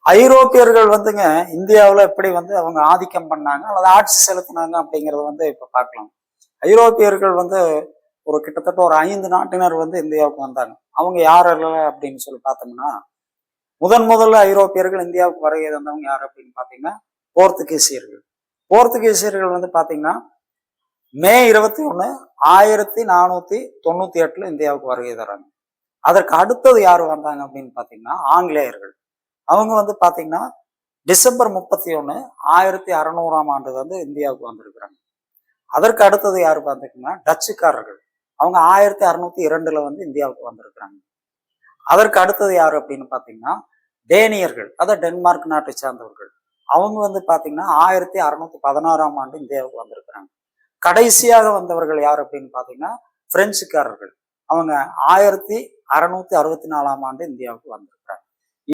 ஐரோப்பியர்கள் வந்துங்க இந்தியாவில் எப்படி வந்து அவங்க ஆதிக்கம் பண்ணாங்க அல்லது ஆட்சி செலுத்தினாங்க அப்படிங்கிறத வந்து இப்போ பார்க்கலாம். ஐரோப்பியர்கள் வந்து ஒரு கிட்டத்தட்ட ஒரு 5 நாட்டினர் வந்து இந்தியாவுக்கு வந்தாங்க. அவங்க யாரெல்லாம் அப்படின்னு சொல்லி பார்த்தோம்னா, முதல்ல ஐரோப்பியர்கள் இந்தியாவுக்கு வருகை தந்தவங்க யார் அப்படின்னு பார்த்தீங்கன்னா போர்த்துகீசியர்கள். போர்த்துகீசியர்கள் வந்து பார்த்தீங்கன்னா மே 21 1498 இந்தியாவுக்கு வருகை தராங்க. அதற்கு அடுத்தது யார் வந்தாங்க அப்படின்னு பார்த்தீங்கன்னா ஆங்கிலேயர்கள். அவங்க வந்து பார்த்தீங்கன்னா டிசம்பர் 31 1600 வந்து இந்தியாவுக்கு வந்திருக்கிறாங்க. அதற்கு அடுத்தது யாரு பார்த்தீங்கன்னா டச்சுக்காரர்கள். அவங்க 1602 வந்து இந்தியாவுக்கு வந்திருக்கிறாங்க. அதற்கு அடுத்தது யாரு அப்படின்னு பார்த்தீங்கன்னா டேனியர்கள், அதாவது டென்மார்க் நாட்டை சார்ந்தவர்கள். அவங்க வந்து பார்த்தீங்கன்னா 1616 இந்தியாவுக்கு வந்திருக்கிறாங்க. கடைசியாக வந்தவர்கள் யார் அப்படின்னு பார்த்தீங்கன்னா பிரெஞ்சுக்காரர்கள். அவங்க 1664 இந்தியாவுக்கு வந்திருக்காங்க.